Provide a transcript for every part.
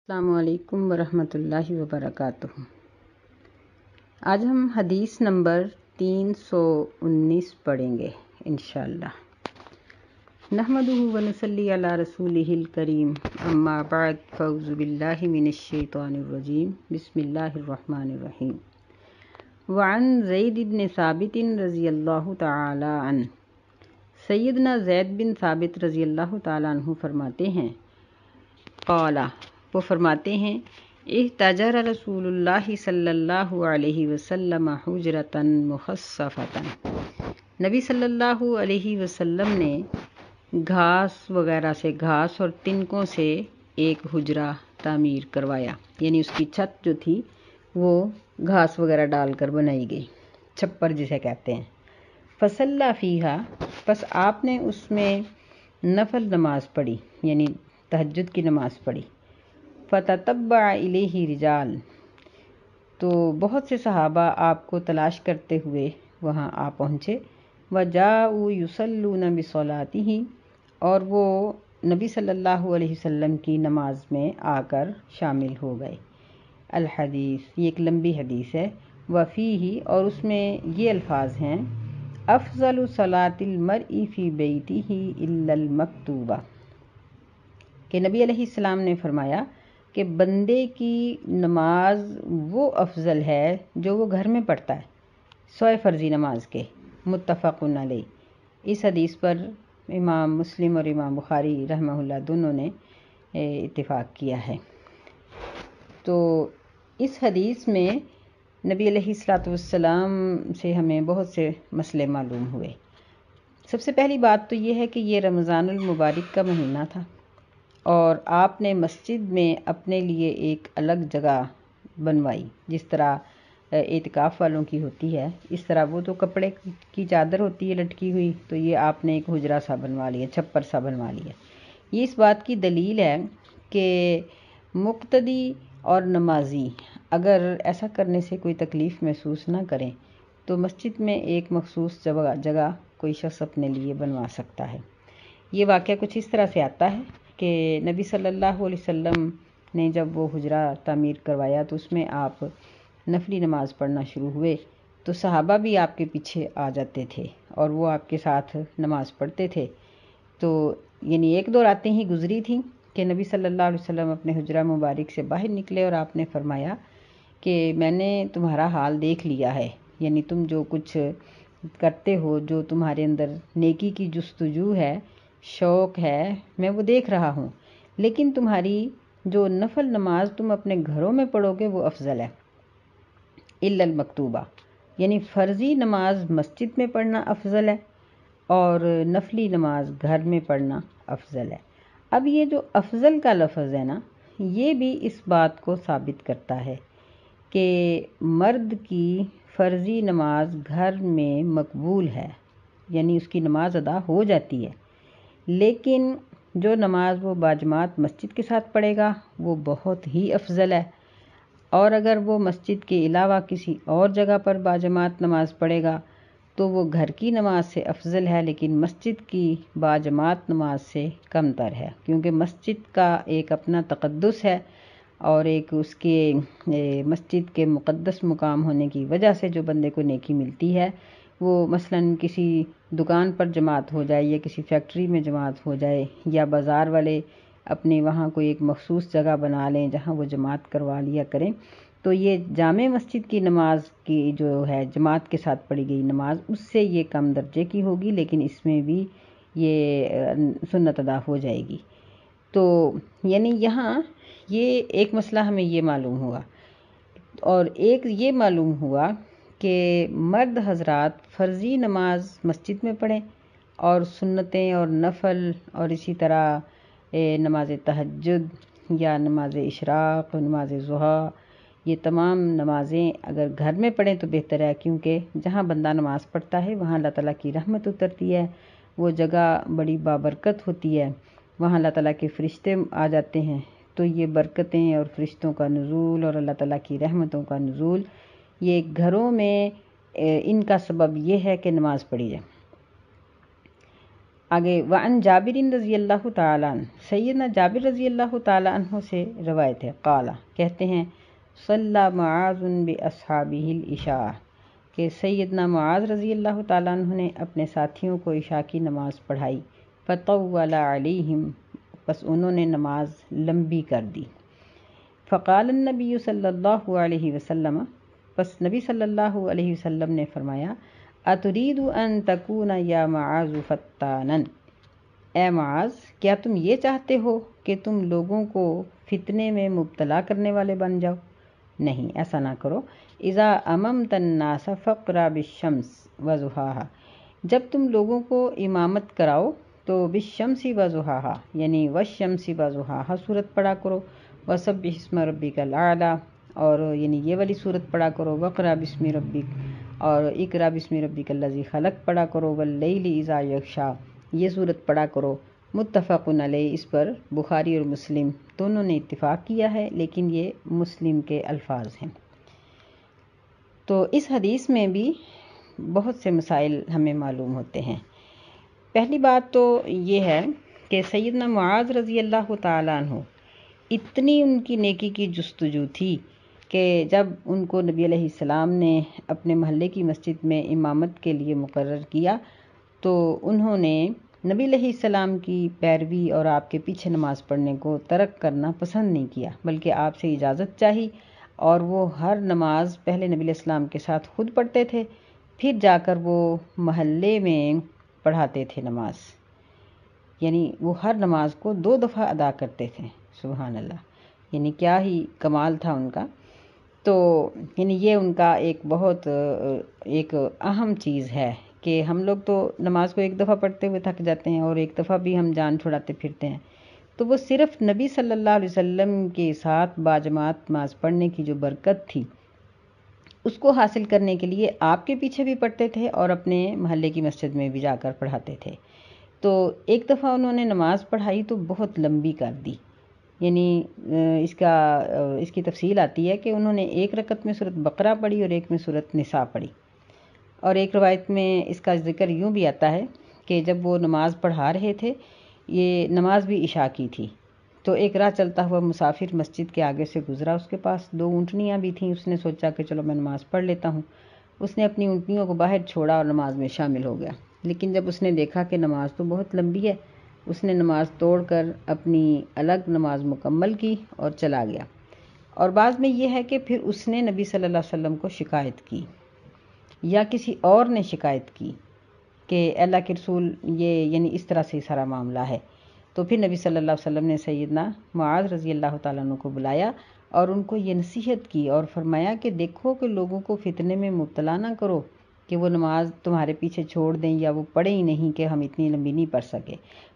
السلام علیکم ورحمۃ اللہ وبرکاتہ۔ آج ہم حدیث نمبر 319 پڑھیں گے انشاءاللہ۔ نحمدہ ونصلی علی رسولہ الکریم، اما بعد فاعوذ باللہ من الشیطان الرجیم، بسم اللہ الرحمن الرحیم۔ وعن زید بن ثابت رضی اللہ تعالی عنہ، سیدنا زید بن ثابت رضی اللہ تعالی عنہ فرماتے ہیں، قال، وہ فرماتے ہیں، احتجر رسول اللہ صلی اللہ علیہ وسلم حجرۃ مخصفۃ، نبی صلی اللہ علیہ وسلم نے گھاس وغیرہ سے، گھاس اور تنکوں سے ایک حجرہ تعمیر کروایا، یعنی اس کی چھت جو تھی وہ گھاس وغیرہ ڈال کر بنائی گئی، چھپر جسے کہتے ہیں۔ فصلی فیہا، پس آپ نے اس میں نفل نماز پڑھی، یعنی تہجد کی نماز پڑھی۔ فتتبع الیہ رجال، تو بہت سے صحابہ آپ کو تلاش کرتے ہوئے وہاں آ پہنچے۔ وجاءوا یصلون بصلاتہ، اور وہ نبی صلی اللہ علیہ وسلم کی نماز میں آ کر شامل ہو گئے۔ الحدیث، یہ ایک لمبی حدیث ہے۔ وفیہ، اور اس میں یہ الفاظ ہیں، افضل صلاۃ المرء فی بیتہ الا المکتوبہ، کہ نبی علیہ السلام نے فرمایا کہ بندے کی نماز وہ افضل ہے جو وہ گھر میں پڑھتا ہے، سوائے فرضی نماز کے۔ متفق علیہ، اس حدیث پر امام مسلم اور امام بخاری رحمہ اللہ دونوں نے اتفاق کیا ہے۔ تو اس حدیث میں نبی علیہ السلام سے ہمیں بہت سے مسئلے معلوم ہوئے۔ سب سے پہلی بات تو یہ ہے کہ یہ رمضان المبارک کا مہینہ تھا، اور آپ نے مسجد میں اپنے لیے ایک الگ جگہ بنوائی، جس طرح اعتکاف والوں کی ہوتی ہے، اس طرح وہ تو کپڑے کی چادر ہوتی ہے لٹکی ہوئی، تو یہ آپ نے ایک حجرہ سا بنوا لیا، چھپر سا بنوا لیا۔ یہ اس بات کی دلیل ہے کہ مقتدی اور نمازی اگر ایسا کرنے سے کوئی تکلیف محسوس نہ کریں تو مسجد میں ایک مخصوص جگہ کوئی شخص اپنے لیے بنوا سکتا ہے۔ یہ واقعہ کچھ اس طرح سے آتا ہے کہ نبی صلی اللہ علیہ وسلم نے جب وہ حجرہ تعمیر کروایا تو اس میں آپ نفلی نماز پڑھنا شروع ہوئے، تو صحابہ بھی آپ کے پیچھے آ جاتے تھے اور وہ آپ کے ساتھ نماز پڑھتے تھے۔ تو یعنی ایک دو راتیں ہی گزری تھیں کہ نبی صلی اللہ علیہ وسلم اپنے حجرہ مبارک سے باہر نکلے اور آپ نے فرمایا کہ میں نے تمہارا حال دیکھ لیا ہے، یعنی تم جو کچھ کرتے ہو، جو تمہارے اندر نیکی کی جستجو ہے، شوق ہے، میں وہ دیکھ رہا ہوں، لیکن تمہاری جو نفل نماز تم اپنے گھروں میں پڑھو گے وہ افضل ہے، الا المکتوبہ، یعنی فرضی نماز مسجد میں پڑھنا افضل ہے اور نفلی نماز گھر میں پڑھنا افضل ہے۔ اب یہ جو افضل کا لفظ ہے نا، یہ بھی اس بات کو ثابت کرتا ہے کہ مرد کی فرضی نماز گھر میں مقبول ہے، یعنی اس کی نماز ادا ہو جاتی ہے، لیکن جو نماز وہ باجماعت مسجد کے ساتھ پڑھے گا وہ بہت ہی افضل ہے، اور اگر وہ مسجد کے علاوہ کسی اور جگہ پر باجماعت نماز پڑھے گا تو وہ گھر کی نماز سے افضل ہے، لیکن مسجد کی باجماعت نماز سے کم تر ہے، کیونکہ مسجد کا ایک اپنا تقدس ہے، اور ایک اس کے مسجد کے مقدس مقام ہونے کی وجہ سے جو بندے کو نیکی ملتی ہے، وہ مثلاً کسی دکان پر جماعت ہو جائے یا کسی فیکٹری میں جماعت ہو جائے، یا بازار والے اپنے وہاں کوئی ایک مخصوص جگہ بنا لیں جہاں وہ جماعت کروا لیا کریں، تو یہ جامع مسجد کی نماز کی جو ہے جماعت کے ساتھ پڑھی گئی نماز، اس سے یہ کم درجے کی ہوگی، لیکن اس میں بھی یہ سنت ادا ہو جائے گی۔ تو یعنی یہاں یہ ایک مسئلہ ہمیں یہ معلوم ہوا، اور ایک یہ معلوم ہوا کہ مرد حضرات فرضی نماز مسجد میں پڑھیں، اور سنتیں اور نفل اور اسی طرح نماز تہجد یا نماز اشراق، نماز ضحیٰ، یہ تمام نمازیں اگر گھر میں پڑھیں تو بہتر ہے، کیونکہ جہاں بندہ نماز پڑھتا ہے وہاں اللہ تعالیٰ کی رحمت اترتی ہے، وہ جگہ بڑی بابرکت ہوتی ہے، وہاں اللہ تعالیٰ کے فرشتے آ جاتے ہیں، تو یہ برکتیں اور فرشتوں کا نزول اور اللہ تعالیٰ کی رحمتوں کا نزول، یہ گھروں میں ان کا سبب یہ ہے کہ نماز پڑھی جائے۔ آگے وعن جابر رضی اللہ تعالیٰ عنہ، سیدنا جابر رضی اللہ تعالیٰ عنہ سے روایت ہے، قال کہتے ہیں صلی معاذ باصحابہ العشاء، کہ سیدنا معاذ رضی اللہ تعالیٰ عنہ نے اپنے ساتھیوں کو عشاء کی نماز پڑھائی، فطول علیہم، بس انہوں نے نماز لمبی کر دی، فقال النبی صلی اللہ علیہ وسلم، بس نبی صلی اللہ علیہ وسلم نے فرمایا اترید ان تکون یا معاذ فتانا، اے معاذ کیا تم یہ چاہتے ہو کہ تم لوگوں کو فتنے میں مبتلا کرنے والے بن جاؤ؟ نہیں، ایسا نہ کرو۔ اذا اممت الناس فاقرأ بالشمس وضحاها، جب تم لوگوں کو امامت کراؤ تو بالشمس وضحاها یعنی والشمس وضحاها صورت پڑھا کرو، وسبح اسم ربک الاعلی، اور یعنی یہ والی صورت پڑھا کرو، وقرأ بسم ربک، اور اقرأ بسم ربک الذی خلق پڑھا کرو، واللیل اذا یغشی یہ صورت پڑھا کرو۔ متفق علیہ، اس پر بخاری اور مسلم دونوں نے اتفاق کیا ہے، لیکن یہ مسلم کے الفاظ ہیں۔ تو اس حدیث میں بھی بہت سے مسائل ہمیں معلوم ہوتے ہیں۔ پہلی بات تو یہ ہے کہ سیدنا معاذ رضی اللہ تعالیٰ عنہ اتنی ان کی نیکی کی جستجو تھی کہ جب ان کو نبی علیہ السلام نے اپنے محلے کی مسجد میں امامت کے لیے مقرر کیا تو انہوں نے نبی علیہ السلام کی پیروی اور آپ کے پیچھے نماز پڑھنے کو ترک کرنا پسند نہیں کیا، بلکہ آپ سے اجازت چاہی، اور وہ ہر نماز پہلے نبی علیہ السلام کے ساتھ خود پڑھتے تھے، پھر جا کر وہ محلے میں پڑھاتے تھے نماز، یعنی وہ ہر نماز کو 2 دفعہ ادا کرتے تھے، سبحان اللہ، یعنی کیا ہی کمال تھا ان کا۔ تو یعنی یہ ان کا ایک بہت ایک اہم چیز ہے کہ ہم لوگ تو نماز کو 1 دفعہ پڑھتے ہوئے تھک جاتے ہیں، اور 1 دفعہ بھی ہم جان چھڑاتے پھرتے ہیں، تو وہ صرف نبی صلی اللہ علیہ وسلم کے ساتھ باجماعت نماز پڑھنے کی جو برکت تھی اس کو حاصل کرنے کے لیے آپ کے پیچھے بھی پڑھتے تھے اور اپنے محلے کی مسجد میں بھی جا کر پڑھاتے تھے۔ تو 1 دفعہ انہوں نے نماز پڑھائی تو بہت لمبی کر دی، یعنی اس کی تفصیل آتی ہے کہ انہوں نے 1 رکعت میں سورۃ بقرہ پڑھی اور 1 میں سورۃ نساء پڑھی، اور ایک روایت میں اس کا ذکر یوں بھی آتا ہے کہ جب وہ نماز پڑھا رہے تھے، یہ نماز بھی عشاء کی تھی، تو ایک راہ چلتا ہوا مسافر مسجد کے آگے سے گزرا، اس کے پاس 2 اونٹنیاں بھی تھیں، اس نے سوچا کہ چلو میں نماز پڑھ لیتا ہوں، اس نے اپنی اونٹنیوں کو باہر چھوڑا اور نماز میں شامل ہو گیا، لیکن جب اس نے دیکھا کہ نماز تو بہت لمبی ہے، اس نے نماز توڑ کر اپنی الگ نماز مکمل کی اور چلا گیا۔ اور بعض میں یہ ہے کہ پھر اس نے نبی صلی اللہ علیہ وسلم کو شکایت کی یا کسی اور نے شکایت کی کہ اللہ کے رسول یہ یعنی اس طرح سے سارا معاملہ ہے، تو پھر نبی صلی اللہ علیہ وسلم نے سیدنا معاذ رضی اللہ تعالیٰ عنہ کو بلایا اور ان کو یہ نصیحت کی اور فرمایا کہ دیکھو کہ لوگوں کو فتنے میں مبتلا نہ کرو کہ وہ نماز تمہارے پیچھے چھوڑ دیں یا وہ پڑھیں ہی نہیں کہ ہم اتنی لمبی نہیں پڑھ سکے،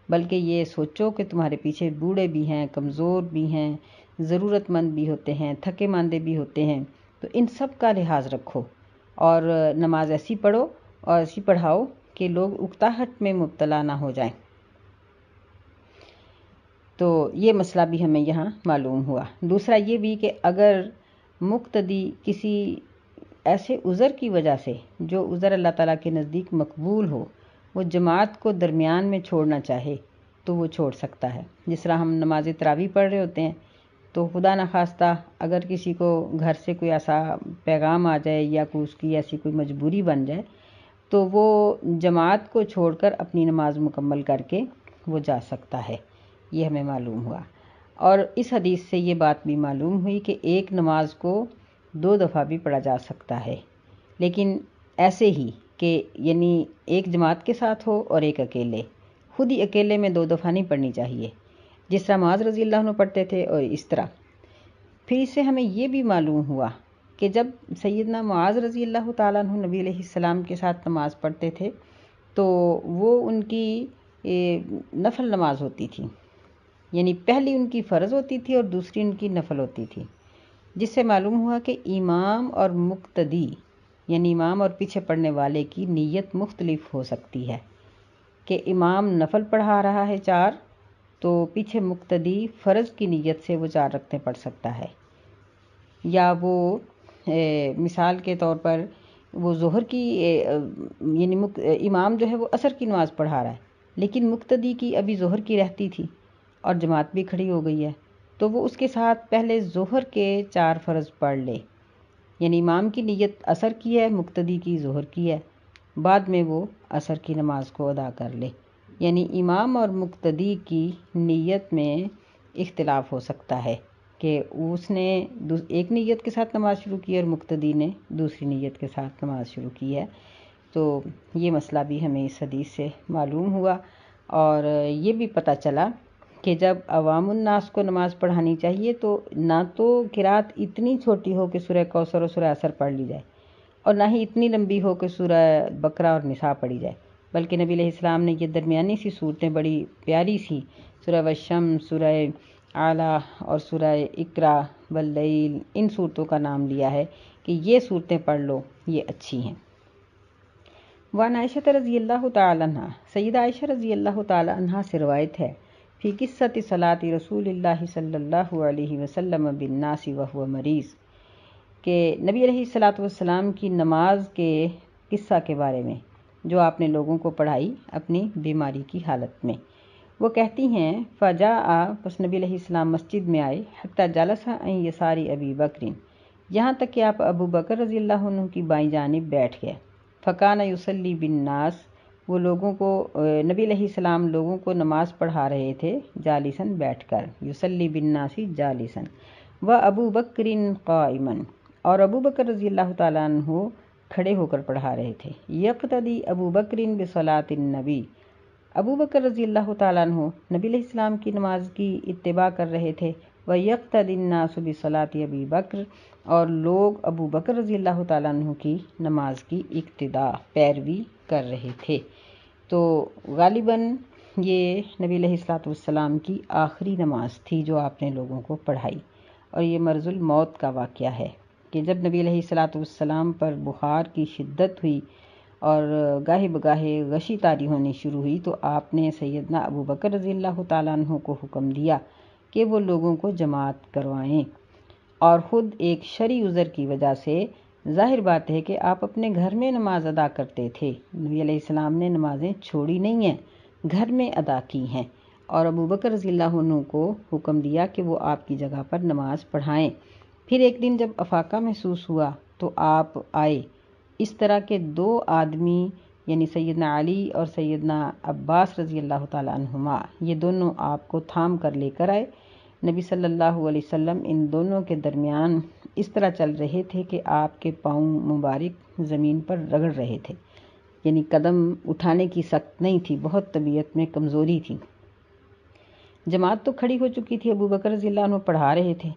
بلکہ یہ سوچو کہ تمہارے پیچھے بوڑھے بھی ہیں، کمزور بھی ہیں، ضرورت مند بھی ہوتے ہیں، تھکے ماندے بھی ہوتے ہیں، تو ان سب کا لحاظ رکھو اور نماز ایسی پڑھو اور ایسی پڑھاؤ کہ لوگ اکتاہٹ میں مبتلا نہ ہو جائیں۔ تو یہ مسئلہ بھی ہمیں یہاں معلوم ہوا۔ دوسرا یہ بھی کہ اگر مقتدی کسی ایسے عذر کی وجہ سے جو عذر اللہ تعالیٰ کے نزدیک مقبول ہو، وہ جماعت کو درمیان میں چھوڑنا چاہے تو وہ چھوڑ سکتا ہے، جس طرح ہم نماز تراویح پڑھ رہے ہوتے ہیں تو خدا نخواستہ اگر کسی کو گھر سے کوئی ایسا پیغام آ جائے یا کوئی اس کی ایسی کوئی مجبوری بن جائے تو وہ جماعت کو چھوڑ کر اپنی نماز مکمل کر کے وہ جا سکتا ہے، یہ ہمیں معلوم ہوا۔ اور اس حدیث سے یہ بات بھی معلوم ہوئی کہ ایک نماز کو 2 دفعہ بھی پڑھا جا سکتا ہے، لیکن ایسے ہی کہ یعنی ایک جماعت کے ساتھ ہو اور ایک اکیلے، خود ہی اکیلے میں 2 دفعہ نہیں پڑھنی چاہیے، جس طرح معاذ رضی اللہ عنہ پڑھتے تھے اور اس طرح۔ پھر اس سے ہمیں یہ بھی معلوم ہوا کہ جب سیدنا معاذ رضی اللہ تعالیٰ عنہ نبی علیہ السلام کے ساتھ نماز پڑھتے تھے تو وہ ان کی نفل نماز ہوتی تھی، یعنی پہلی ان کی فرض ہوتی تھی اور دوسری ان کی نفل ہوتی تھی، جس سے معلوم ہوا کہ امام اور مقتدی یعنی امام اور پیچھے پڑھنے والے کی نیت مختلف ہو سکتی ہے، کہ امام نفل پڑھا رہا ہے 4 تو پیچھے مقتدی فرض کی نیت سے وہ 4 رکعتیں پڑھ سکتا ہے، یا وہ مثال کے طور پر وہ ظہر کی یعنی امام جو ہے وہ عصر کی نماز پڑھا رہا ہے لیکن مقتدی کی ابھی ظہر کی رہتی تھی اور جماعت بھی کھڑی ہو گئی ہے، تو وہ اس کے ساتھ پہلے ظہر کے 4 فرض پڑھ لے، یعنی امام کی نیت عصر کی ہے، مقتدی کی ظہر کی ہے، بعد میں وہ عصر کی نماز کو ادا کر لے۔ یعنی امام اور مقتدی کی نیت میں اختلاف ہو سکتا ہے کہ اس نے ایک نیت کے ساتھ نماز شروع کی اور مقتدی نے دوسری نیت کے ساتھ نماز شروع کی ہے۔ تو یہ مسئلہ بھی ہمیں اس حدیث سے معلوم ہوا، اور یہ بھی پتہ چلا کہ جب عوام الناس کو نماز پڑھانی چاہیے تو نہ تو قرات اتنی چھوٹی ہو کہ سورہ کوثر اور سورہ عصر پڑھ لی جائے، اور نہ ہی اتنی لمبی ہو کہ سورہ بقرہ اور نساء پڑھی جائے، بلکہ نبی علیہ السلام نے یہ درمیانی سی صورتیں بڑی پیاری سی سورہ والشمس، سورہ اعلیٰ اور سورہ اقرا واللیل، ان صورتوں کا نام لیا ہے کہ یہ صورتیں پڑھ لو، یہ اچھی ہیں۔ وعن عائشہ رضی اللہ تعالی عنہ، سیدہ عائشہ رضی اللہ تعالی عنہ سے روایت ہے، فی قصۃ صلاۃ رسول اللہ صلی اللہ علیہ وسلم بالناس وہو مریض، کہ نبی علیہ الصلاۃ والسلام کی نماز کے قصہ کے بارے میں جو آپ نے لوگوں کو پڑھائی اپنی بیماری کی حالت میں۔ وہ کہتی ہیں فجاء، پس نبی علیہ السلام مسجد میں آئے، حتی جلس عن یسار ابی بکر، یہاں تک کہ آپ ابو بکر رضی اللہ عنہ کی بائیں جانب بیٹھ گئے۔ فکان یصلی بالناس، وہ لوگوں کو نبی علیہ السلام لوگوں کو نماز پڑھا رہے تھے جالسن بیٹھ کر، یصلی بالناس جالسن، و ابو بکر قائما، اور ابو بکر رضی اللہ تعالیٰ عنہ کھڑے ہو کر پڑھا رہے تھے۔ یقتدی ابو بکر بصلاۃ النبی، ابو بکر رضی اللہ تعالیٰ عنہ نبی علیہ السلام کی نماز کی اتباع کر رہے تھے، وَيَقْتَدِي النَّاسُ بِصَلَاةِ أَبِي بَكْرٍ، اور لوگ ابو بکر رضی اللہ تعالیٰ عنہ کی نماز کی اقتداء پیروی کر رہے تھے۔ تو غالباً یہ نبی علیہ الصلوۃ والسلام کی آخری نماز تھی جو آپ نے لوگوں کو پڑھائی، اور یہ مرض الموت کا واقعہ ہے کہ جب نبی علیہ الصلوۃ والسلام پر بخار کی شدت ہوئی اور گاہے بگاہے غشی طاری ہونی شروع ہوئی، تو آپ نے سیدنا ابو بکر رضی اللہ تعالیٰ عنہ کو حکم دیا کہ وہ لوگوں کو جماعت کروائیں، اور خود ایک شرعی عذر کی وجہ سے ظاہر بات ہے کہ آپ اپنے گھر میں نماز ادا کرتے تھے، نبی علیہ السلام نے نمازیں چھوڑی نہیں ہیں، گھر میں ادا کی ہیں، اور ابو بکر رضی اللہ عنہ کو حکم دیا کہ وہ آپ کی جگہ پر نماز پڑھائیں۔ پھر ایک دن جب افاقہ محسوس ہوا تو آپ آئے، اس طرح کے 2 آدمی یعنی سیدنا علی اور سیدنا عباس رضی اللہ تعالیٰ عنہما، یہ دونوں آپ کو تھام کر لے کر آئے۔ نبی صلی اللہ علیہ وسلم ان دونوں کے درمیان اس طرح چل رہے تھے کہ آپ کے پاؤں مبارک زمین پر رگڑ رہے تھے، یعنی قدم اٹھانے کی سخت نہیں تھی، بہت طبیعت میں کمزوری تھی۔ جماعت تو کھڑی ہو چکی تھی، ابو بکر رضی اللہ عنہ پڑھا رہے تھے،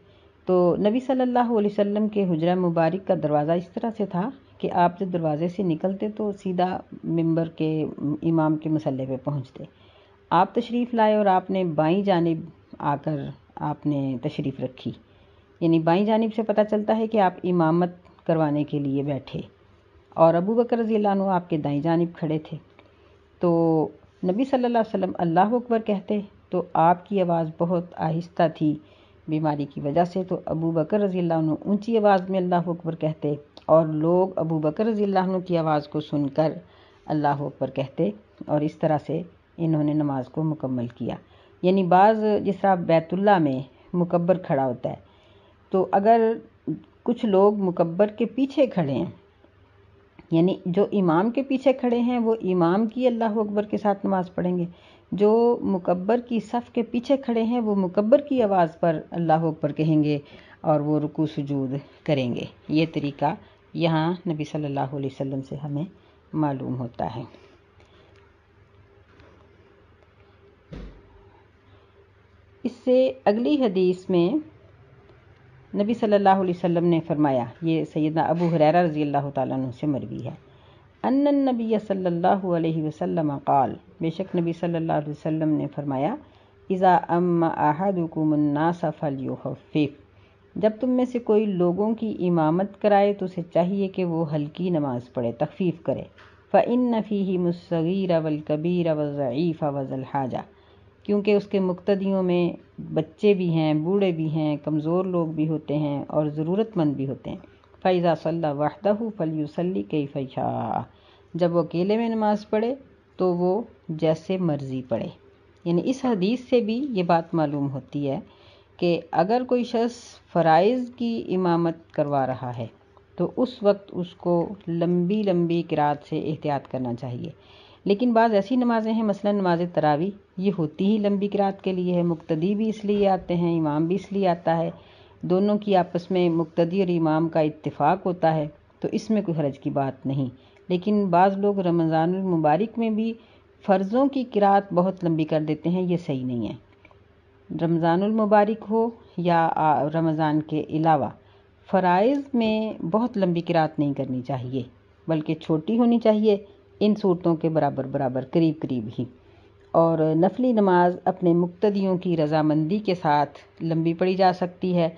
تو نبی صلی اللہ علیہ وسلم کے حجرہ مبارک کا دروازہ اس طرح سے تھا کہ آپ جب دروازے سے نکلتے تو سیدھا ممبر کے امام کے مصلی پہ پہنچتے۔ آپ تشریف لائے اور آپ نے بائیں جانب آ کر آپ نے تشریف رکھی، یعنی بائیں جانب سے پتہ چلتا ہے کہ آپ امامت کروانے کے لیے بیٹھے، اور ابو بکر رضی اللہ عنہ آپ کے دائیں جانب کھڑے تھے۔ تو نبی صلی اللہ علیہ وسلم اللہ اکبر کہتے تو آپ کی آواز بہت آہستہ تھی بیماری کی وجہ سے، تو ابو بکر رضی اللہ عنہ اونچی آواز میں اللہ اکبر کہتے، اور لوگ ابو بکر رضی اللہ عنہ کی آواز کو سن کر اللہ اکبر کہتے، اور اس طرح سے انہوں نے نماز کو مکمل کیا۔ یعنی بعض جس طرح بیت اللہ میں مکبر کھڑا ہوتا ہے، تو اگر کچھ لوگ مکبر کے پیچھے کھڑے ہیں، یعنی جو امام کے پیچھے کھڑے ہیں وہ امام کی اللہ اکبر کے ساتھ نماز پڑھیں گے، جو مکبر کی صف کے پیچھے کھڑے ہیں وہ مکبر کی آواز پر اللہ اکبر کہیں گے اور وہ رکوع سجود کریں گے۔ یہ طریقہ یہاں نبی صلی اللہ علیہ وسلم سے ہمیں معلوم ہوتا ہے۔ اس سے اگلی حدیث میں نبی صلی اللہ علیہ وسلم نے فرمایا، یہ سیدنا ابو ہریرہ رضی اللہ تعالیٰ عنہ سے مروی ہے، ان النبی صلی اللہ علیہ وسلم قال، بے شک نبی صلی اللہ علیہ وسلم نے فرمایا، اذا اما احدکم الناس فلیخفف، جب تم میں سے کوئی لوگوں کی امامت کرائے تو اسے چاہیے کہ وہ ہلکی نماز پڑھے، تخفیف کرے، فإن فیہم الصغیر والکبیر والضعیف وذا الحاجہ، کیونکہ اس کے مقتدیوں میں بچے بھی ہیں، بوڑھے بھی ہیں، کمزور لوگ بھی ہوتے ہیں اور ضرورت مند بھی ہوتے ہیں۔ فَإِذَا صَلَّى وَحْدَهُ فَلْيُصَلِّ كَيْفَ شَاءَ، جب وہ اکیلے میں نماز پڑھے تو وہ جیسے مرضی پڑھے۔ یعنی اس حدیث سے بھی یہ بات معلوم ہوتی ہے کہ اگر کوئی شخص فرائض کی امامت کروا رہا ہے تو اس وقت اس کو لمبی لمبی قرات سے احتیاط کرنا چاہیے۔ لیکن بعض ایسی نمازیں ہیں، مثلا نماز تراویح، یہ ہوتی ہی لمبی قرات کے لیے ہے، مقتدی بھی اس لیے آتے ہیں، امام بھی اس لیے آتا ہے، دونوں کی آپس میں مقتدی اور امام کا اتفاق ہوتا ہے، تو اس میں کوئی حرج کی بات نہیں۔ لیکن بعض لوگ رمضان المبارک میں بھی فرضوں کی قرات بہت لمبی کر دیتے ہیں، یہ صحیح نہیں ہے۔ رمضان المبارک ہو یا رمضان کے علاوہ فرائض میں بہت لمبی قرات نہیں کرنی چاہیے، بلکہ چھوٹی ہونی چاہیے، ان صورتوں کے برابر برابر، قریب قریب ہی۔ اور نفلی نماز اپنے مقتدیوں کی رضامندی کے ساتھ لمبی پڑھی جا سکتی ہے،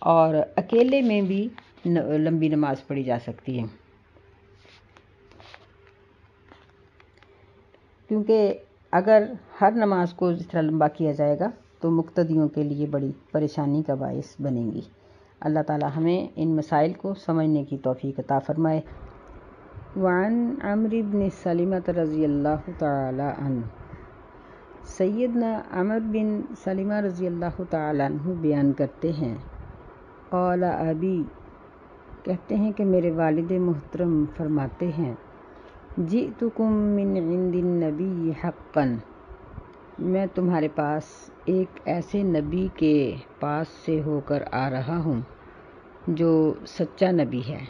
اور اکیلے میں بھی لمبی نماز پڑھی جا سکتی ہے، کیونکہ اگر ہر نماز کو اس طرح لمبا کیا جائے گا تو مقتدیوں کے لیے بڑی پریشانی کا باعث بنے گی۔ اللہ تعالی ہمیں ان مسائل کو سمجھنے کی توفیق عطا فرمائے۔ وعن عمرو بن سلمۃ رضی اللہ تعالی عنہ، سیدنا عمرو بن سلمہ رضی اللہ تعالی عنہ بیان کرتے ہیں، قال ابی، کہتے ہیں کہ میرے والد محترم فرماتے ہیں، جئتکم من عند النبی حقا، میں تمہارے پاس ایک ایسے نبی کے پاس سے ہو کر آ رہا ہوں جو سچا نبی ہے۔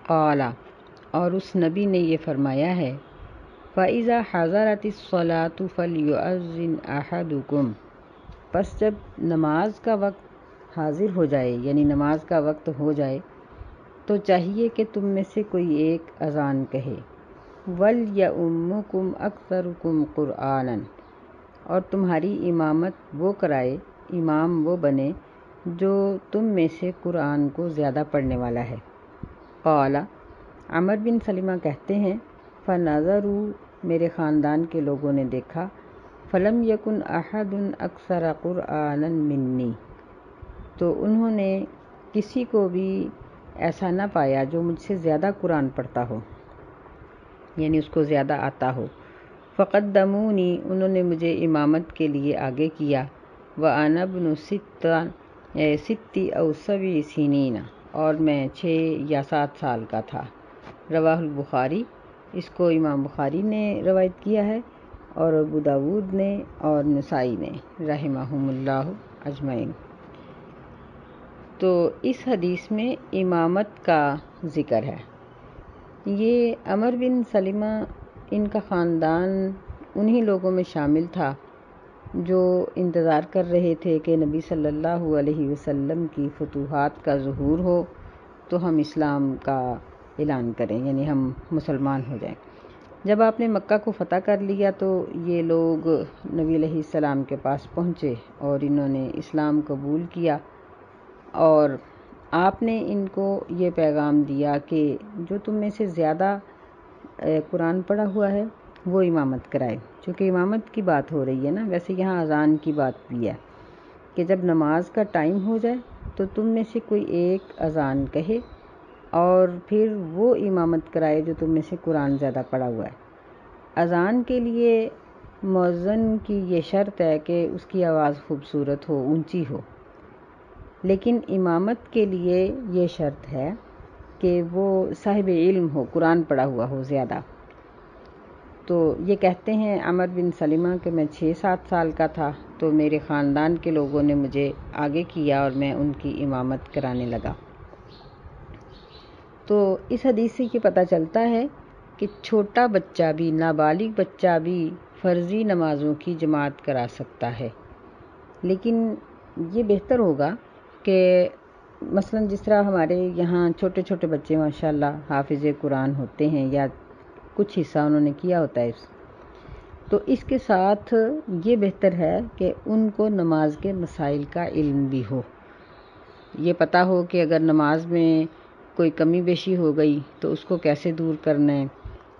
قال، اور اس نبی نے یہ فرمایا ہے، فَإِذَا حَضَرَتِ الصَّلَاةُ فَلْيُؤَذِّنْ أَحَدُكُمْ، پس جب نماز کا وقت حاضر ہو جائے، یعنی نماز کا وقت ہو جائے، تو چاہیے کہ تم میں سے کوئی ایک اذان کہے، وَلْيَؤُمُّكُمْ أَكْثَرُكُمْ قُرْآنًا، اور تمہاری امامت وہ کرائے، امام وہ بنے جو تم میں سے قرآن کو زیادہ پڑھنے والا ہے۔ قال، عمر بن سلمہ کہتے ہیں، فَنَظَرُوا، میرے خاندان کے لوگوں نے دیکھا، فَلَمْ يَكُنْ أَحَدٌ أَكْثَرَ قُرْآنًا مِنِّي، تو انہوں نے کسی کو بھی ایسا نہ پایا جو مجھ سے زیادہ قرآن پڑھتا ہو، یعنی اس کو زیادہ آتا ہو۔ فَقَدَّمُونِی، انہوں نے مجھے امامت کے لیے آگے کیا، وَأَنَا ابْنُ سِتِّ أَوْ سَبْعِ سِنِینَ، اور میں 6 یا 7 سال کا تھا۔ رواہ البخاری، اس کو امام بخاری نے روایت کیا ہے، اور ابو داود نے اور نسائی نے، رحمہم اللہ اجمعین۔ تو اس حدیث میں امامت کا ذکر ہے۔ یہ عمر بن سلمہ، ان کا خاندان انہی لوگوں میں شامل تھا جو انتظار کر رہے تھے کہ نبی صلی اللہ علیہ وسلم کی فتوحات کا ظہور ہو تو ہم اسلام کا اعلان کریں، یعنی ہم مسلمان ہو جائیں۔ جب آپ نے مکہ کو فتح کر لیا تو یہ لوگ نبی علیہ السلام کے پاس پہنچے اور انہوں نے اسلام قبول کیا، اور آپ نے ان کو یہ پیغام دیا کہ جو تم میں سے زیادہ قرآن پڑھا ہوا ہے وہ امامت کرائے، چونکہ امامت کی بات ہو رہی ہے نا، ویسے یہاں اذان کی بات بھی ہے کہ جب نماز کا ٹائم ہو جائے تو تم میں سے کوئی ایک اذان کہے اور پھر وہ امامت کرائے جو تم میں سے قرآن زیادہ پڑھا ہوا ہے۔ اذان کے لیے مؤذن کی یہ شرط ہے کہ اس کی آواز خوبصورت ہو، اونچی ہو، لیکن امامت کے لیے یہ شرط ہے کہ وہ صاحب علم ہو، قرآن پڑھا ہوا ہو زیادہ۔ تو یہ کہتے ہیں عمر بن سلمہ کہ میں 6-7 سال کا تھا تو میرے خاندان کے لوگوں نے مجھے آگے کیا اور میں ان کی امامت کرانے لگا۔ تو اس حدیث سے یہ پتہ چلتا ہے کہ چھوٹا بچہ بھی، نابالغ بچہ بھی فرضی نمازوں کی جماعت کرا سکتا ہے، لیکن یہ بہتر ہوگا کہ مثلا جس طرح ہمارے یہاں چھوٹے چھوٹے بچے ماشاءاللہ حافظ قرآن ہوتے ہیں یا کچھ حصہ انہوں نے کیا ہوتا ہے، تو اس کے ساتھ یہ بہتر ہے کہ ان کو نماز کے مسائل کا علم بھی ہو، یہ پتہ ہو کہ اگر نماز میں کوئی کمی بیشی ہو گئی تو اس کو کیسے دور کرنا ہے،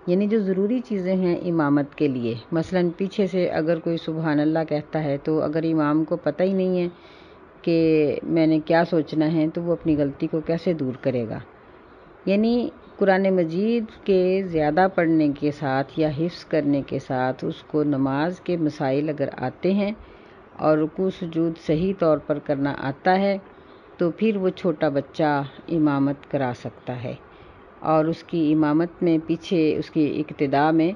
یعنی جو ضروری چیزیں ہیں امامت کے لیے، مثلا پیچھے سے اگر کوئی سبحان اللہ کہتا ہے تو اگر امام کو پتہ ہی نہیں ہے کہ میں نے کیا سوچنا ہے تو وہ اپنی غلطی کو کیسے دور کرے گا، یعنی قرآن مجید کے زیادہ پڑھنے کے ساتھ یا حفظ کرنے کے ساتھ اس کو نماز کے مسائل اگر آتے ہیں اور رکوع سجود صحیح طور پر کرنا آتا ہے تو پھر وہ چھوٹا بچہ امامت کرا سکتا ہے، اور اس کی امامت میں پیچھے اس کی اقتداء میں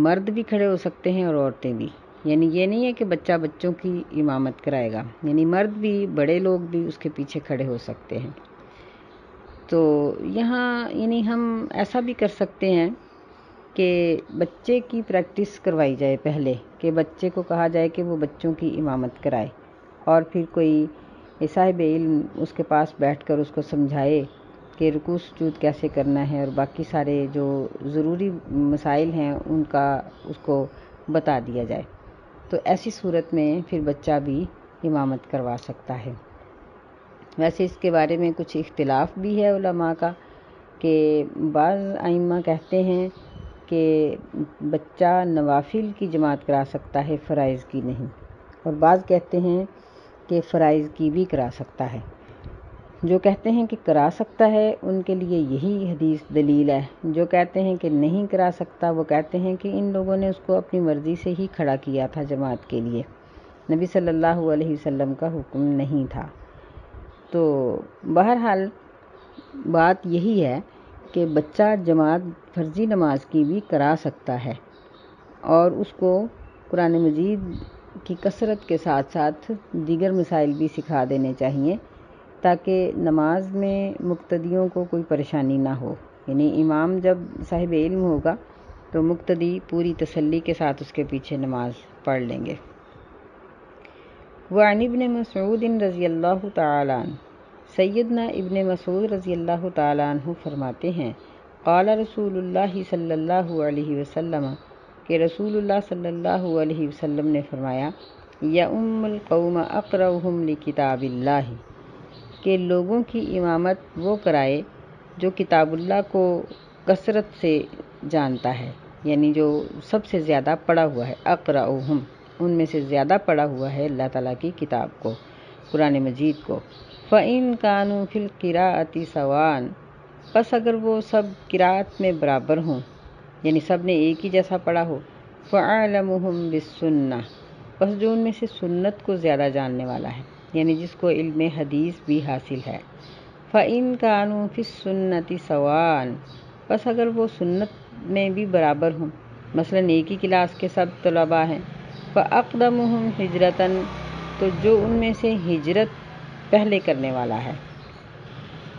مرد بھی کھڑے ہو سکتے ہیں اور عورتیں بھی۔ یعنی یہ نہیں ہے کہ بچہ بچوں کی امامت کرائے گا، یعنی مرد بھی، بڑے لوگ بھی اس کے پیچھے کھڑے ہو سکتے ہیں۔ تو یہاں یعنی ہم ایسا بھی کر سکتے ہیں کہ بچے کی پریکٹس کروائی جائے پہلے، کہ بچے کو کہا جائے کہ وہ بچوں کی امامت کرائے، اور پھر کوئی صاحب علم اس کے پاس بیٹھ کر اس کو سمجھائے کہ رکوع سجود کیسے کرنا ہے، اور باقی سارے جو ضروری مسائل ہیں ان کا اس کو بتا دیا جائے، تو ایسی صورت میں پھر بچہ بھی امامت کروا سکتا ہے۔ ویسے اس کے بارے میں کچھ اختلاف بھی ہے علماء کا، کہ بعض ائمہ کہتے ہیں کہ بچہ نوافل کی جماعت کرا سکتا ہے، فرائض کی نہیں، اور بعض کہتے ہیں کہ فرائض کی بھی کرا سکتا ہے۔ جو کہتے ہیں کہ کرا سکتا ہے ان کے لیے یہی حدیث دلیل ہے، جو کہتے ہیں کہ نہیں کرا سکتا وہ کہتے ہیں کہ ان لوگوں نے اس کو اپنی مرضی سے ہی کھڑا کیا تھا جماعت کے لیے، نبی صلی اللہ علیہ وسلم کا حکم نہیں تھا۔ تو بہرحال بات یہی ہے کہ بچہ جماعت فرضی نماز کی بھی کرا سکتا ہے، اور اس کو قرآن مجید کی کثرت کے ساتھ ساتھ دیگر مسائل بھی سکھا دینے چاہیے، تاکہ نماز میں مقتدیوں کو کوئی پریشانی نہ ہو۔ یعنی امام جب صاحب علم ہوگا تو مقتدی پوری تسلی کے ساتھ اس کے پیچھے نماز پڑھ لیں گے۔ وعن ابن مسعود رضی اللہ تعالی عنہ، سیدنا ابن مسعود رضی اللہ تعالی عنہ فرماتے ہیں، قال رسول اللہ صلی اللہ علیہ وسلم، کہ رسول اللہ صلی اللہ علیہ وسلم نے فرمایا، یؤم القوم اقرؤہم لکتاب اللہ، کہ لوگوں کی امامت وہ کرائے جو کتاب اللہ کو کثرت سے جانتا ہے، یعنی جو سب سے زیادہ پڑھا ہوا ہے، اقرؤہم، ان میں سے زیادہ پڑھا ہوا ہے اللہ تعالیٰ کی کتاب کو، قرآن مجید کو۔ فَإِن كَانُوا فِي الْقِرَاءَةِ سَوَاءً، پس اگر وہ سب قرأت میں برابر ہوں، یعنی سب نے ایک ہی جیسا پڑھا ہو، فَأَعْلَمُهُمْ بِالسُّنَّةِ، پس جو ان میں سے سنت کو زیادہ جاننے والا ہے، یعنی جس کو علم حدیث بھی حاصل ہے۔ فَإِن كَانُوا فِي السُّنَّةِ سَوَاءً، پس اگر وہ سنت میں بھی برابر ہوں، مثلا ایک ہی کلاس کے سب طلباء ہیں، فَأَقْدَمُهُمْ ہِجْرَةً، تو جو ان میں سے ہجرت پہلے کرنے والا ہے،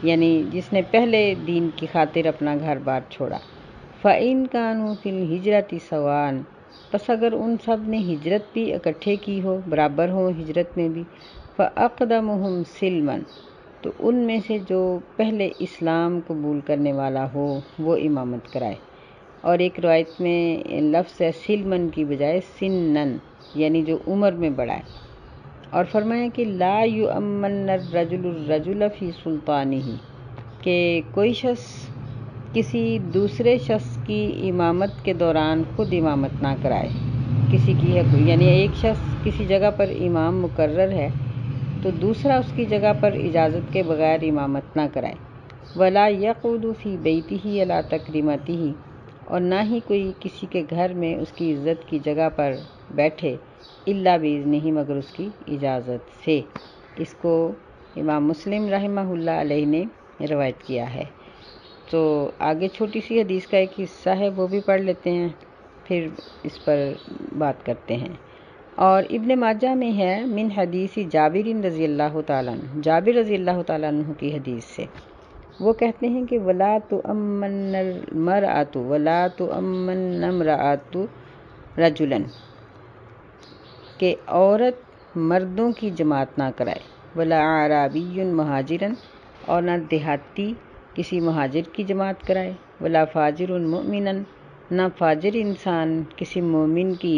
یعنی جس نے پہلے دین کی خاطر اپنا گھر بار چھوڑا۔ فَإِن كَانُوا فِي الْهِجْرَةِ سَوَاءً، پس اگر ان سب نے ہجرت بھی اکٹھے کی ہو، برابر ہو ہجرت میں بھی، فَأَقْدَمُهُمْ سِلْمًا، تو ان میں سے جو پہلے اسلام قبول کرنے والا ہو وہ امامت کرائے۔ اور ایک روایت میں لفظ ہے سلمن کی بجائے سنن، یعنی جو عمر میں بڑا ہے۔ اور فرمایا کہ لا یؤمن الرجل الرجل فی سلطانہ، کہ کوئی شخص کسی دوسرے شخص کی امامت کے دوران خود امامت نہ کرائے، کسی کی یعنی ایک شخص کسی جگہ پر امام مقرر ہے تو دوسرا اس کی جگہ پر اجازت کے بغیر امامت نہ کرائے۔ ولا یقعد فی بیتہ علی تکریمتہ، اور نہ ہی کوئی کسی کے گھر میں اس کی عزت کی جگہ پر بیٹھے، الا باذنہ، مگر اس کی اجازت سے۔ اس کو امام مسلم رحمہ اللہ علیہ نے روایت کیا ہے۔ تو آگے چھوٹی سی حدیث کا ایک حصہ ہے، وہ بھی پڑھ لیتے ہیں، پھر اس پر بات کرتے ہیں۔ اور ابن ماجہ میں ہے من حدیث جابر رضی اللہ تعالیٰ عنہ، جابر رضی اللہ تعالیٰ عنہ کی حدیث سے، وہ کہتے ہیں کہ ولا تؤمن المرأۃ ولا تؤمن امرأۃ رجلا، کہ عورت مردوں کی جماعت نہ کرائے، ولا اعرابی مہاجرا، اور نہ دیہاتی کسی مہاجر کی جماعت کرائے، ولا فاجر مؤمنا، نہ فاجر انسان کسی مومن کی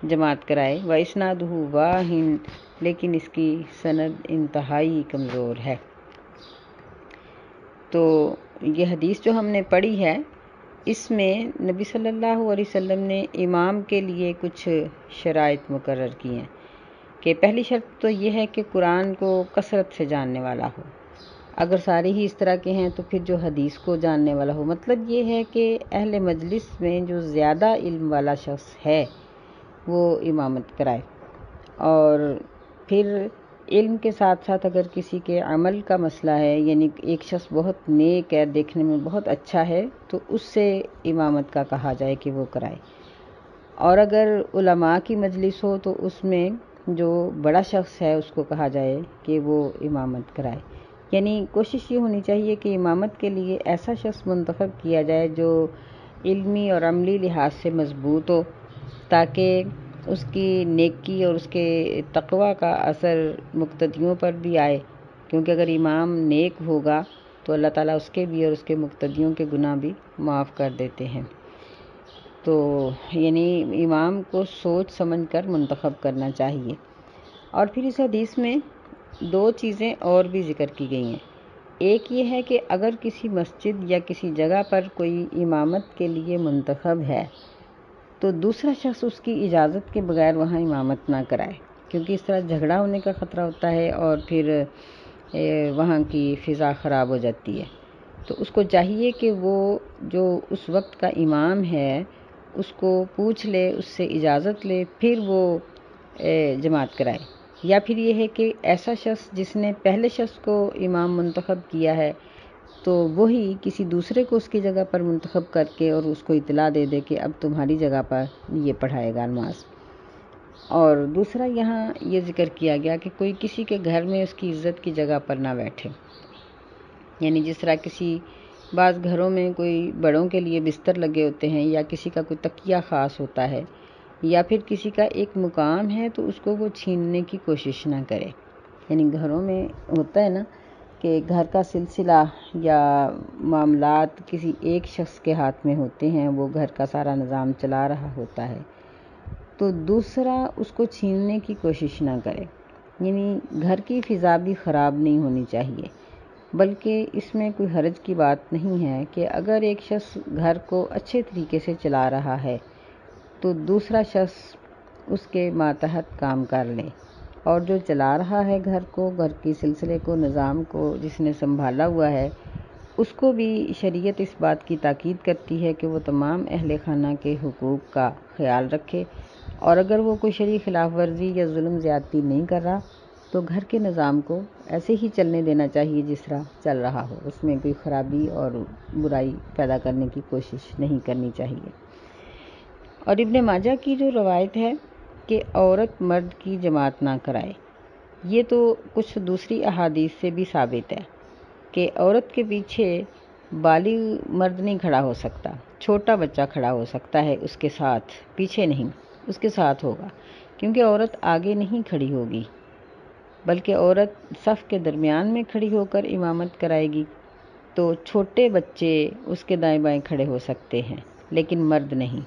جماعت کرائے، واسنادہ واہن، لیکن اس کی سند انتہائی کمزور ہے۔ تو یہ حدیث جو ہم نے پڑھی ہے، اس میں نبی صلی اللہ علیہ وسلم نے امام کے لیے کچھ شرائط مقرر کی ہیں، کہ پہلی شرط تو یہ ہے کہ قرآن کو کثرت سے جاننے والا ہو، اگر سارے ہی اس طرح کے ہیں تو پھر جو حدیث کو جاننے والا ہو، مطلب یہ ہے کہ اہل مجلس میں جو زیادہ علم والا شخص ہے وہ امامت کرائے، اور پھر علم کے ساتھ ساتھ اگر کسی کے عمل کا مسئلہ ہے، یعنی ایک شخص بہت نیک ہے، دیکھنے میں بہت اچھا ہے، تو اس سے امامت کا کہا جائے کہ وہ کرائے۔ اور اگر علماء کی مجلس ہو تو اس میں جو بڑا شخص ہے اس کو کہا جائے کہ وہ امامت کرائے۔ یعنی کوشش یہ ہونی چاہیے کہ امامت کے لیے ایسا شخص منتخب کیا جائے جو علمی اور عملی لحاظ سے مضبوط ہو، تاکہ اس کی نیکی اور اس کے تقوی کا اثر مقتدیوں پر بھی آئے، کیونکہ اگر امام نیک ہوگا تو اللہ تعالیٰ اس کے بھی اور اس کے مقتدیوں کے گناہ بھی معاف کر دیتے ہیں۔ تو یعنی امام کو سوچ سمجھ کر منتخب کرنا چاہیے۔ اور پھر اس حدیث میں دو چیزیں اور بھی ذکر کی گئی ہیں۔ ایک یہ ہے کہ اگر کسی مسجد یا کسی جگہ پر کوئی امامت کے لیے منتخب ہے تو دوسرا شخص اس کی اجازت کے بغیر وہاں امامت نہ کرائے، کیونکہ اس طرح جھگڑا ہونے کا خطرہ ہوتا ہے اور پھر وہاں کی فضا خراب ہو جاتی ہے۔ تو اس کو چاہیے کہ وہ جو اس وقت کا امام ہے اس کو پوچھ لے، اس سے اجازت لے، پھر وہ جماعت کرائے۔ یا پھر یہ ہے کہ ایسا شخص جس نے پہلے شخص کو امام منتخب کیا ہے تو وہی کسی دوسرے کو اس کی جگہ پر منتخب کر کے اور اس کو اطلاع دے دے کہ اب تمہاری جگہ پر یہ پڑھائے گا نماز۔ اور دوسرا یہاں یہ ذکر کیا گیا کہ کوئی کسی کے گھر میں اس کی عزت کی جگہ پر نہ بیٹھے، یعنی جس طرح کسی بعض گھروں میں کوئی بڑوں کے لیے بستر لگے ہوتے ہیں یا کسی کا کوئی تکیہ خاص ہوتا ہے یا پھر کسی کا ایک مقام ہے تو اس کو وہ چھیننے کی کوشش نہ کرے۔ یعنی گھروں میں ہوتا ہے نا کہ گھر کا سلسلہ یا معاملات کسی ایک شخص کے ہاتھ میں ہوتے ہیں، وہ گھر کا سارا نظام چلا رہا ہوتا ہے، تو دوسرا اس کو چھیننے کی کوشش نہ کرے۔ یعنی گھر کی فضا بھی خراب نہیں ہونی چاہیے، بلکہ اس میں کوئی حرج کی بات نہیں ہے کہ اگر ایک شخص گھر کو اچھے طریقے سے چلا رہا ہے تو دوسرا شخص اس کے ماتحت کام کر لے، اور جو چلا رہا ہے گھر کو، گھر کی سلسلے کو، نظام کو جس نے سنبھالا ہوا ہے، اس کو بھی شریعت اس بات کی تاکید کرتی ہے کہ وہ تمام اہل خانہ کے حقوق کا خیال رکھے، اور اگر وہ کوئی شرعی خلاف ورزی یا ظلم زیادتی نہیں کر رہا تو گھر کے نظام کو ایسے ہی چلنے دینا چاہیے جس طرح چل رہا ہو، اس میں کوئی خرابی اور برائی پیدا کرنے کی کوشش نہیں کرنی چاہیے۔ اور ابن ماجہ کی جو روایت ہے کہ عورت مرد کی جماعت نہ کرائے، یہ تو کچھ دوسری احادیث سے بھی ثابت ہے کہ عورت کے پیچھے بالغ مرد نہیں کھڑا ہو سکتا، چھوٹا بچہ کھڑا ہو سکتا ہے اس کے ساتھ، پیچھے نہیں، اس کے ساتھ ہوگا، کیونکہ عورت آگے نہیں کھڑی ہوگی بلکہ عورت صف کے درمیان میں کھڑی ہو کر امامت کرائے گی، تو چھوٹے بچے اس کے دائیں بائیں کھڑے ہو سکتے ہیں لیکن مرد نہیں۔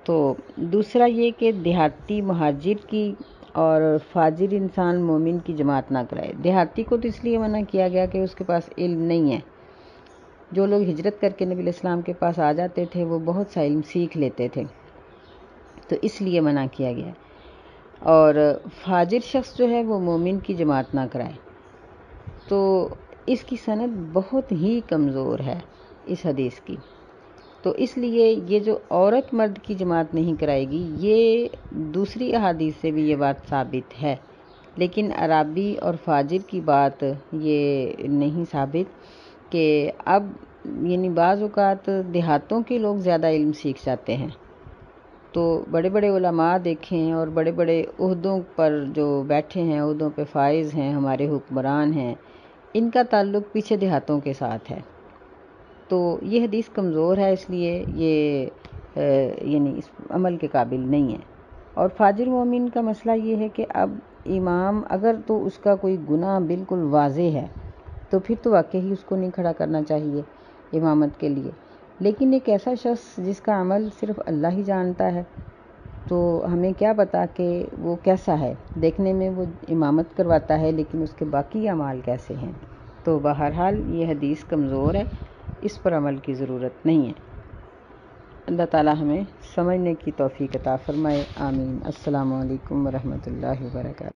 تو دوسرا یہ کہ دیہاتی مہاجر کی اور فاجر انسان مومن کی جماعت نہ کرائے۔ دیہاتی کو تو اس لیے منع کیا گیا کہ اس کے پاس علم نہیں ہے۔ جو لوگ ہجرت کر کے نبی علیہ السلام کے پاس آ جاتے تھے وہ بہت سا علم سیکھ لیتے تھے، تو اس لیے منع کیا گیا۔ اور فاجر شخص جو ہے وہ مومن کی جماعت نہ کرائے، تو اس کی سند بہت ہی کمزور ہے اس حدیث کی۔ تو اس لیے یہ جو عورت مرد کی جماعت نہیں کرائے گی، یہ دوسری احادیث سے بھی یہ بات ثابت ہے، لیکن عرابی اور فاجر کی بات یہ نہیں ثابت کہ اب یعنی بعض اوقات دیہاتوں کے لوگ زیادہ علم سیکھ جاتے ہیں، تو بڑے بڑے علماء دیکھیں اور بڑے بڑے عہدوں پر جو بیٹھے ہیں، عہدوں پہ فائز ہیں، ہمارے حکمران ہیں، ان کا تعلق پیچھے دیہاتوں کے ساتھ ہے، تو یہ حدیث کمزور ہے، اس لیے یہ یعنی اس عمل کے قابل نہیں ہے۔ اور فاجر مومن کا مسئلہ یہ ہے کہ اب امام اگر تو اس کا کوئی گناہ بالکل واضح ہے تو پھر تو واقعی اس کو نہیں کھڑا کرنا چاہیے امامت کے لیے، لیکن ایک ایسا شخص جس کا عمل صرف اللہ ہی جانتا ہے، تو ہمیں کیا پتا کہ وہ کیسا ہے، دیکھنے میں وہ امامت کرواتا ہے لیکن اس کے باقی اعمال کیسے ہیں۔ تو بہرحال یہ حدیث کمزور ہے، اس پر عمل کی ضرورت نہیں ہے۔ اللہ تعالی ہمیں سمجھنے کی توفیق عطا فرمائے، آمین۔ السلام علیکم ورحمۃ اللہ وبرکاتہ۔